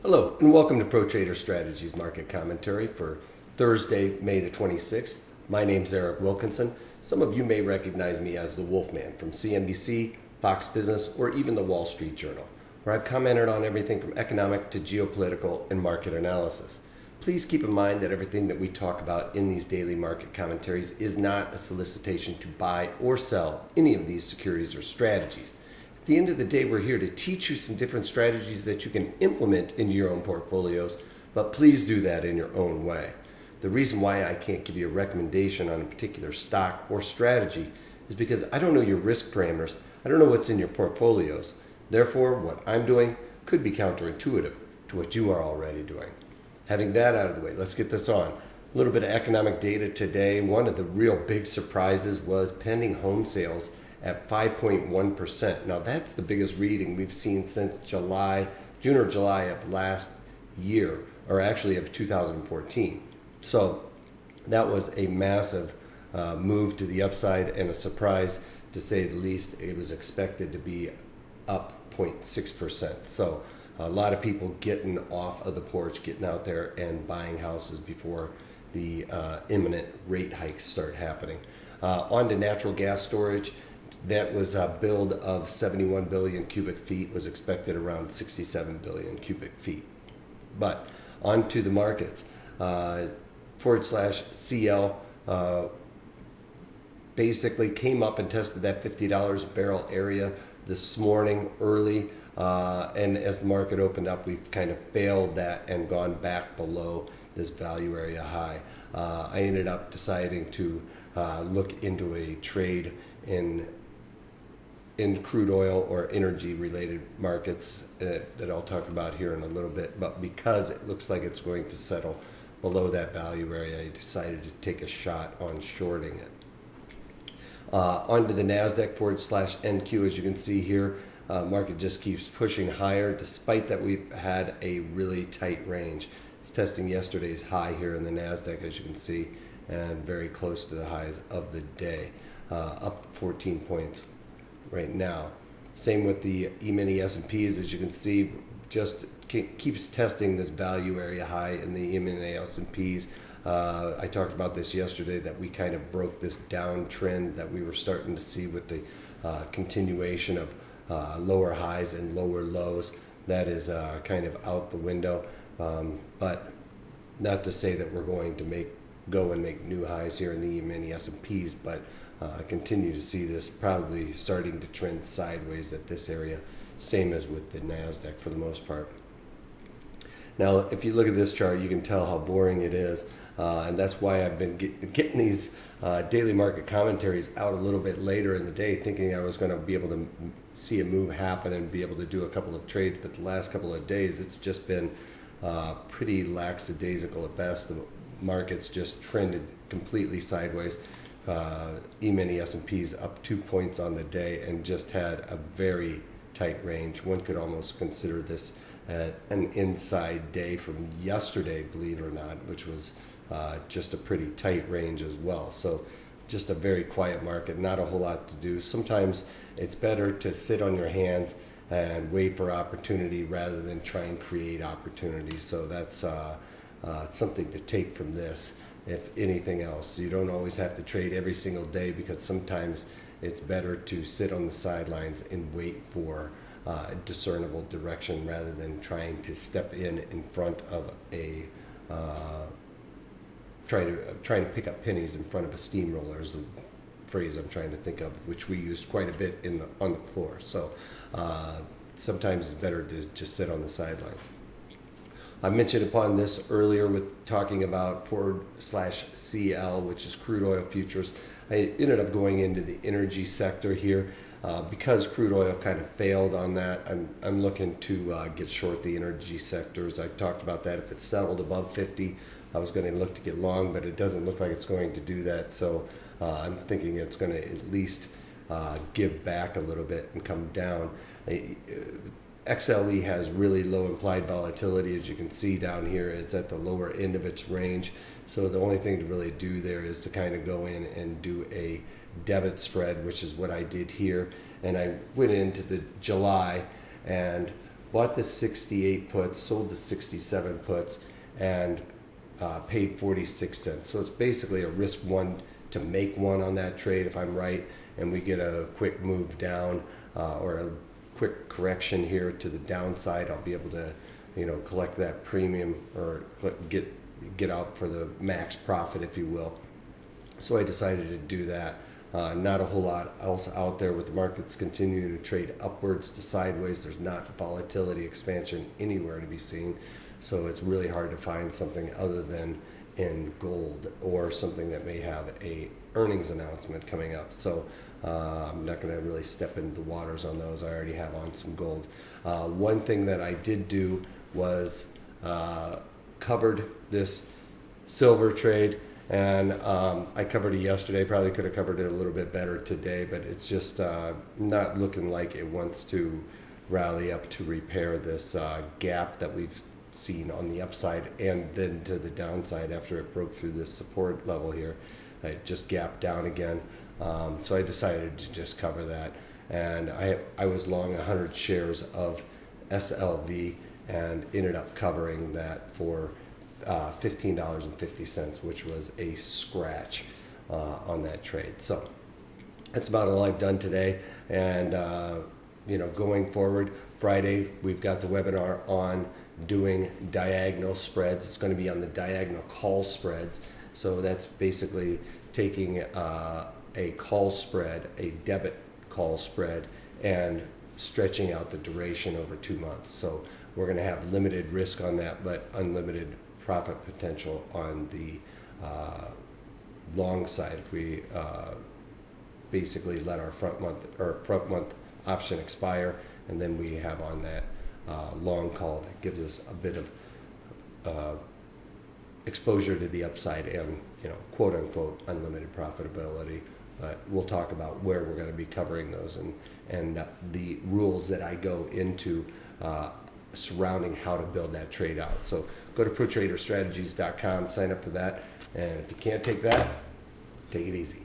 Hello, and welcome to Pro Trader Strategies Market Commentary for Thursday, May the 26th. My name's Eric Wilkinson. Some of you may recognize me as the Wolfman from CNBC, Fox Business, or even the Wall Street Journal, where I've commented on everything from economic to geopolitical and market analysis. Please keep in mind that everything that we talk about in these daily market commentaries is not a solicitation to buy or sell any of these securities or strategies. At the end of the day, we're here to teach you some different strategies that you can implement into your own portfolios, but please do that in your own way. The reason why I can't give you a recommendation on a particular stock or strategy is because I don't know your risk parameters. I don't know what's in your portfolios. Therefore, what I'm doing could be counterintuitive to what you are already doing. Having that out of the way, let's get this on. A little bit of economic data today. One of the real big surprises was pending home sales at 5.1%. Now that's the biggest reading we've seen since June or July of last year, or actually of 2014. So that was a massive move to the upside and a surprise to say the least. It was expected to be up 0.6%. So a lot of people getting off of the porch, getting out there and buying houses before the imminent rate hikes start happening. On to natural gas storage. That was a build of 71 billion cubic feet, was expected around 67 billion cubic feet. But on to the markets. /CL basically came up and tested that $50 a barrel area this morning early. And as the market opened up, we've kind of failed that and gone back below this value area high. I ended up deciding to look into a trade in crude oil or energy related markets that I'll talk about here in a little bit, but because it looks like it's going to settle below that value area, I decided to take a shot on shorting it. Onto the Nasdaq /NQ, as you can see here, market just keeps pushing higher despite that we've had a really tight range. It's testing yesterday's high here in the Nasdaq, as you can see, and very close to the highs of the day, up 14 points right now. Same with the E-mini S&Ps, as you can see, just keeps testing this value area high in the E-mini S&Ps. I talked about this yesterday, that we kind of broke this downtrend that we were starting to see with the continuation of lower highs and lower lows. That is kind of out the window, but not to say that we're going to go and make new highs here in the E-mini S&Ps, but I continue to see this probably starting to trend sideways at this area, same as with the Nasdaq for the most part. Now, if you look at this chart, you can tell how boring it is, and that's why I've been getting these daily market commentaries out a little bit later in the day, thinking I was going to be able to see a move happen and be able to do a couple of trades, but the last couple of days, it's just been pretty lackadaisical at best. The market's just trended completely sideways. E-mini S&Ps up 2 points on the day and just had a very tight range. One could almost consider this an inside day from yesterday, believe it or not, which was just a pretty tight range as well. So just a very quiet market, not a whole lot to do. Sometimes it's better to sit on your hands and wait for opportunity rather than try and create opportunity. So that's something to take from this. If anything else, you don't always have to trade every single day, because sometimes it's better to sit on the sidelines and wait for discernible direction rather than trying to step in front of a trying to pick up pennies in front of a steamroller is the phrase I'm trying to think of, which we used quite a bit on the floor. So sometimes it's better to just sit on the sidelines. I mentioned upon this earlier with talking about /CL, which is crude oil futures. I ended up going into the energy sector here because crude oil kind of failed on that. I'm looking to get short the energy sectors. I talked about that. If it settled above 50, I was going to look to get long, but it doesn't look like it's going to do that. So I'm thinking it's going to at least give back a little bit and come down. XLE has really low implied volatility, as you can see down here. It's at the lower end of its range. So the only thing to really do there is to kind of go in and do a debit spread, which is what I did here. And I went into the July and bought the 68 puts, sold the 67 puts, and paid 46 cents. So it's basically a risk one to make one on that trade if I'm right, and we get a quick move down or a quick correction here to the downside. I'll be able to, collect that premium or get out for the max profit, if you will. So I decided to do that. Not a whole lot else out there with the markets continuing to trade upwards to sideways. There's not volatility expansion anywhere to be seen. So it's really hard to find something other than in gold or something that may have a earnings announcement coming up. So I'm not going to really step into the waters on those. I already have on some gold. One thing that I did do was covered this silver trade, and I covered it yesterday. Probably could have covered it a little bit better today, but it's just not looking like it wants to rally up to repair this gap that we've seen on the upside and then to the downside after it broke through this support level here. It just gapped down again. So I decided to just cover that, and I was long 100 shares of SLV and ended up covering that for $15.50, which was a scratch on that trade. So that's about all I've done today. And going forward, Friday we've got the webinar on doing diagonal spreads. It's going to be on the diagonal call spreads. So that's basically taking a call spread, a debit call spread, and stretching out the duration over 2 months. So we're going to have limited risk on that, but unlimited profit potential on the long side if we basically let our front month option expire, and then we have on that long call that gives us a bit of exposure to the upside and quote unquote unlimited profitability. But we'll talk about where we're going to be covering those and the rules that I go into surrounding how to build that trade out. So go to protraderstrategies.com, sign up for that, and if you can't take that, take it easy.